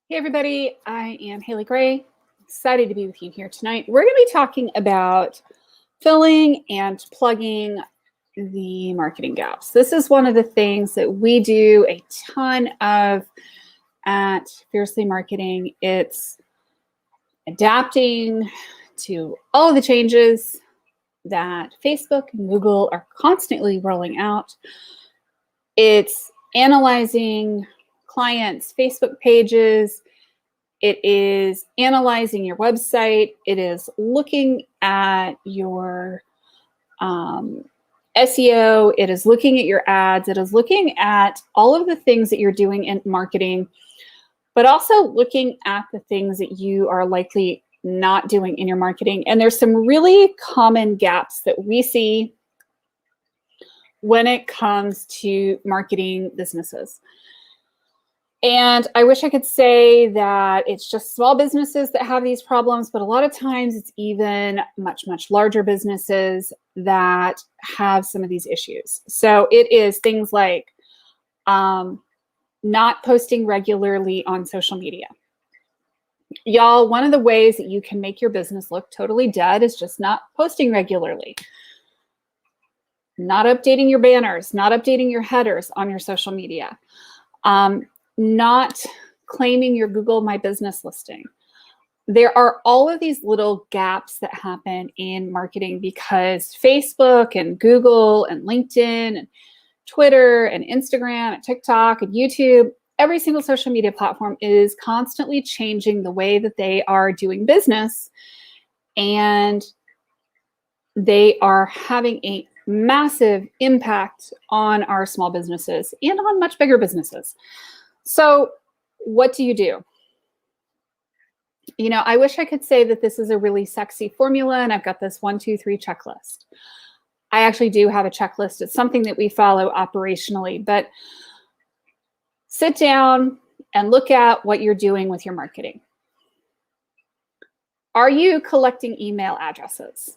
Hey everybody, I am Haley Gray. Excited to be with you here tonight. We're going to be talking about filling and plugging the marketing gaps. This is one of the things that we do a ton of at Fiercely Marketing. It's adapting to all of the changes that Facebook and Google are constantly rolling out. It's analyzing clients' Facebook pages. It is analyzing your website. It is looking at your SEO. It is looking at your ads. It is looking at all of the things that you're doing in marketing, but also looking at the things that you are likely not doing in your marketing. And there's some really common gaps that we see when it comes to marketing businesses. And I wish I could say that it's just small businesses that have these problems, but a lot of times it's even much, much larger businesses that have some of these issues. So it is things like not posting regularly on social media. Y'all, one of the ways that you can make your business look totally dead is just not posting regularly. Not updating your banners, not updating your headers on your social media. Not claiming your Google My Business listing. There are all of these little gaps that happen in marketing because Facebook and Google and LinkedIn and Twitter and Instagram and TikTok and YouTube, every single social media platform is constantly changing the way that they are doing business, and they are having a massive impact on our small businesses and on much bigger businesses. So what do? You know, I wish I could say that this is a really sexy formula and I've got this 1, 2, 3 checklist. I actually do have a checklist. It's something that we follow operationally, but sit down and look at what you're doing with your marketing. Are you collecting email addresses?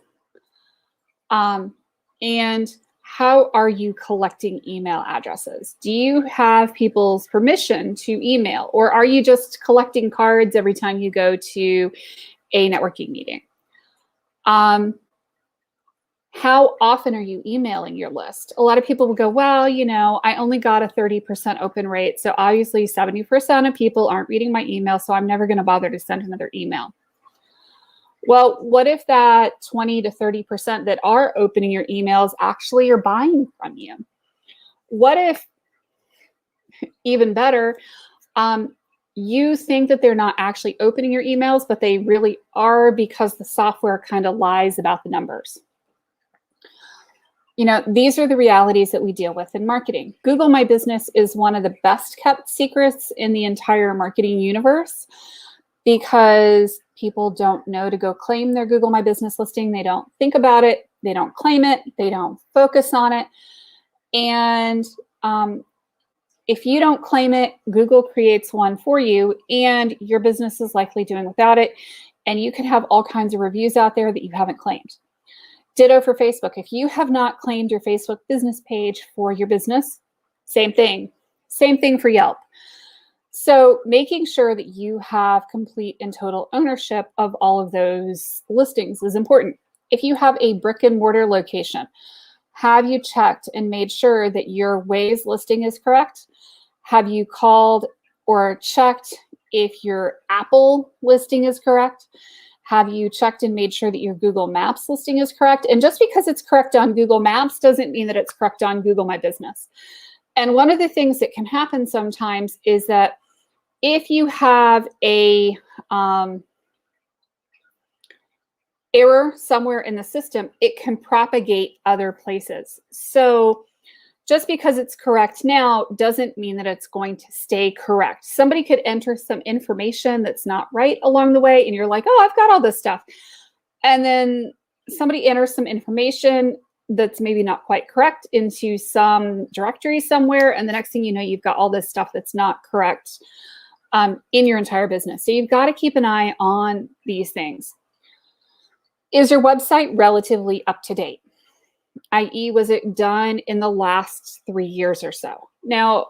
And how are you collecting email addresses? Do you have people's permission to email, or are you just collecting cards every time you go to a networking meeting? How often are you emailing your list? A lot of people will go, well, you know, I only got a 30% open rate, so obviously 70% of people aren't reading my email, so I'm never going to bother to send another email. Well, what if that 20 to 30% that are opening your emails actually are buying from you? What if, even better, you think that they're not actually opening your emails, but they really are because the software kind of lies about the numbers? You know, these are the realities that we deal with in marketing. Google My Business is one of the best kept secrets in the entire marketing universe, because people don't know to go claim their Google My Business listing. They don't think about it. They don't claim it. They don't focus on it. And if you don't claim it, Google creates one for you, and your business is likely doing without it. And you could have all kinds of reviews out there that you haven't claimed. Ditto for Facebook. If you have not claimed your Facebook business page for your business, same thing. Same thing for Yelp. So making sure that you have complete and total ownership of all of those listings is important. If you have a brick and mortar location, have you checked and made sure that your Waze listing is correct? Have you called or checked if your Apple listing is correct? Have you checked and made sure that your Google Maps listing is correct? And just because it's correct on Google Maps doesn't mean that it's correct on Google My Business. And one of the things that can happen sometimes is that if you have a error somewhere in the system, it can propagate other places. So just because it's correct now doesn't mean that it's going to stay correct. Somebody could enter some information that's not right along the way, and you're like, oh, I've got all this stuff. And then somebody enters some information that's maybe not quite correct into some directory somewhere, and the next thing you know, you've got all this stuff that's not correct in your entire business. So you've got to keep an eye on these things. Is your website relatively up to date? i.e., was it done in the last 3 years or so? Now,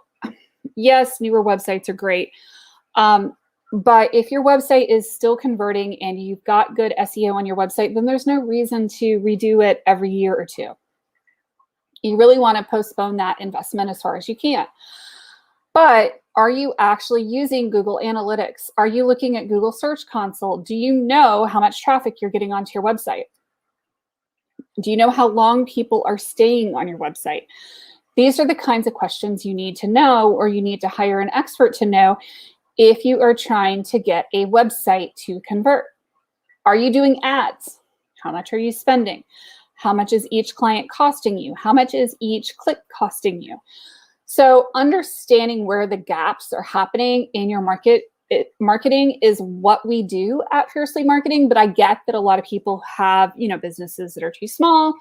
yes, newer websites are great. But if your website is still converting and you've got good SEO on your website, then there's no reason to redo it every year or two. You really want to postpone that investment as far as you can. But are you actually using Google Analytics? Are you looking at Google Search Console? Do you know how much traffic you're getting onto your website? Do you know how long people are staying on your website? These are the kinds of questions you need to know, or you need to hire an expert to know if you are trying to get a website to convert. Are you doing ads? How much are you spending? How much is each client costing you? How much is each click costing you? So understanding where the gaps are happening in your marketing is what we do at Fiercely Marketing, but I get that a lot of people have, businesses that are too small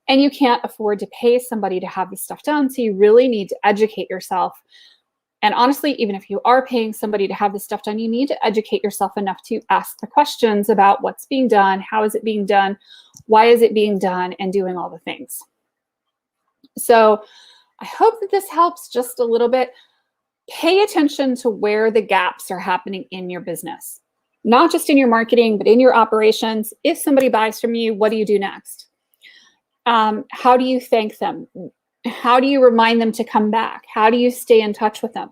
and you can't afford to pay somebody to have this stuff done. So you really need to educate yourself. And honestly, even if you are paying somebody to have this stuff done, you need to educate yourself enough to ask the questions about what's being done, how is it being done, why is it being done, and doing all the things. So I hope that this helps just a little bit. Pay attention to where the gaps are happening in your business, not just in your marketing, but in your operations. If somebody buys from you, what do you do next? How do you thank them? How do you remind them to come back? How do you stay in touch with them?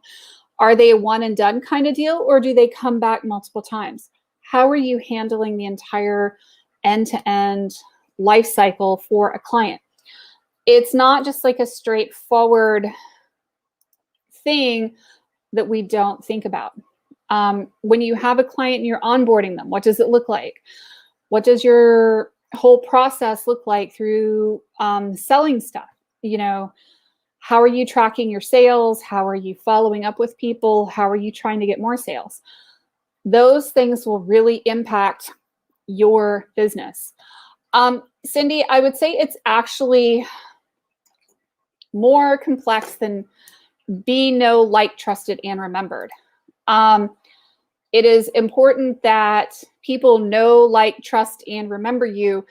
Are they a one and done kind of deal, or do they come back multiple times? How are you handling the entire end-to-end life cycle for a client? It's not just like a straightforward thing that we don't think about. When you have a client and you're onboarding them, what does it look like? What does your whole process look like through selling stuff? How are you tracking your sales? How are you following up with people? How are you trying to get more sales? Those things will really impact your business. Cindy, I would say it's actually more complex than be, know, like, trusted, and remembered. It is important that people know, like, trust, and remember you.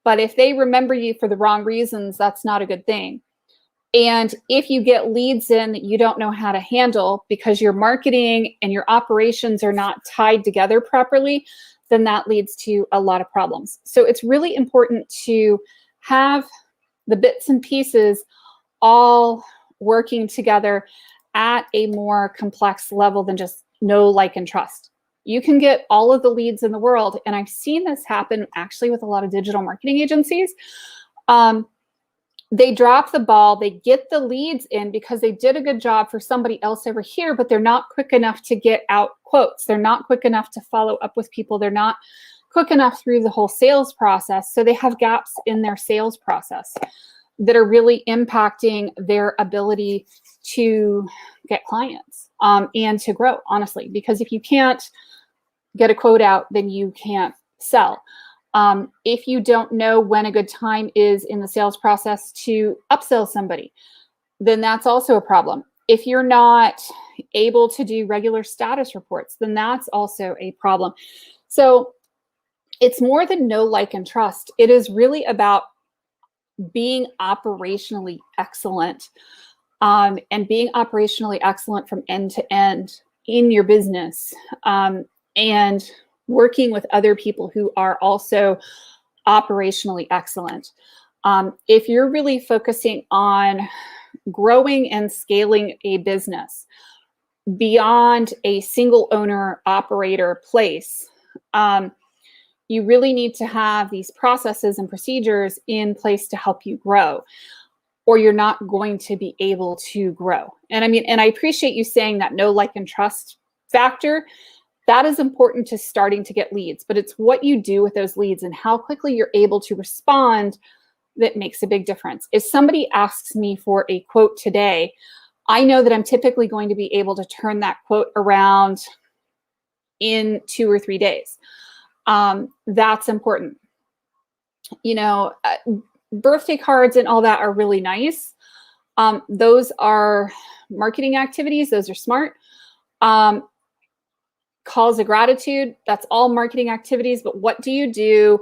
But if they remember you for the wrong reasons, that's not a good thing. And if you get leads in that you don't know how to handle because your marketing and your operations are not tied together properly, then that leads to a lot of problems. So it's really important to have the bits and pieces all working together at a more complex level than just know, like, and trust. You can get all of the leads in the world, and I've seen this happen actually with a lot of digital marketing agencies. They drop the ball, they get the leads in because they did a good job for somebody else over here, but they're not quick enough to get out quotes. They're not quick enough to follow up with people. They're not quick enough through the whole sales process. So they have gaps in their sales process that are really impacting their ability to get clients and to grow, honestly, because if you can't get a quote out, then you can't sell. If you don't know when a good time is in the sales process to upsell somebody, then that's also a problem. If you're not able to do regular status reports, then that's also a problem. So it's more than know, like, and trust. It is really about being operationally excellent and being operationally excellent from end to end in your business and working with other people who are also operationally excellent. If you're really focusing on growing and scaling a business beyond a single owner operator place, you really need to have these processes and procedures in place to help you grow, or you're not going to be able to grow. And I appreciate you saying that know, like, and trust factor. That is important to starting to get leads, but it's what you do with those leads and how quickly you're able to respond that makes a big difference. If somebody asks me for a quote today, I know that I'm typically going to be able to turn that quote around in 2 or 3 days. That's important. Birthday cards and all that are really nice. Those are marketing activities. Those are smart. Calls of gratitude, that's all marketing activities, but what do you do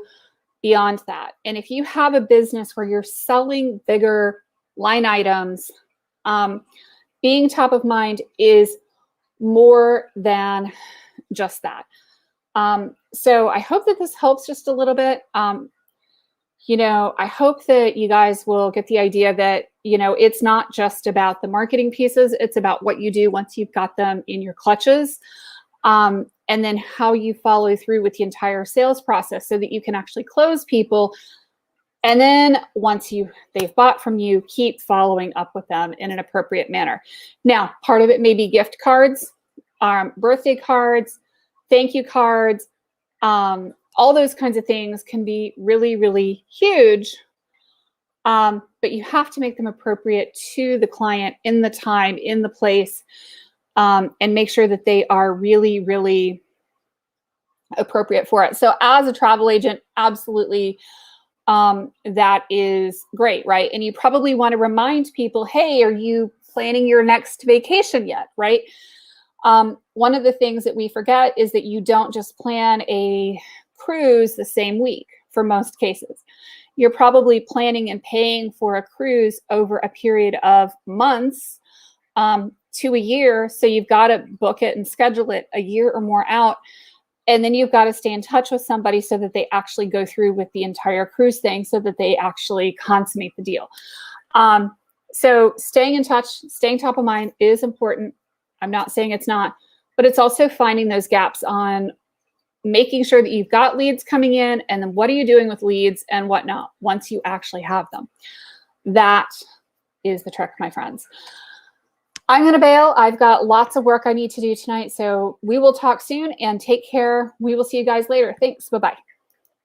beyond that? And if you have a business where you're selling bigger line items, being top of mind is more than just that. So I hope that this helps just a little bit. You know, I hope that you guys will get the idea that, you know, it's not just about the marketing pieces. It's about what you do once you've got them in your clutches. And then how you follow through with the entire sales process so that you can actually close people. And then once they've bought from you, keep following up with them in an appropriate manner. Now, part of it may be gift cards, birthday cards, thank you cards, all those kinds of things can be really, really huge. But you have to make them appropriate to the client in the time, in the place, and make sure that they are really, really appropriate for it. So as a travel agent, absolutely, that is great, right? And you probably want to remind people, hey, are you planning your next vacation yet, right? One of the things that we forget is that you don't just plan a cruise the same week for most cases. You're probably planning and paying for a cruise over a period of months to a year. So you've got to book it and schedule it a year or more out. And then you've got to stay in touch with somebody so that they actually go through with the entire cruise thing so that they actually consummate the deal. So staying in touch, staying top of mind is important. I'm not saying it's not, but it's also finding those gaps on making sure that you've got leads coming in, and then what are you doing with leads and whatnot once you actually have them. That is the trick, my friends. I'm going to bail. I've got lots of work I need to do tonight, so we will talk soon and take care. We will see you guys later. Thanks. Bye-bye.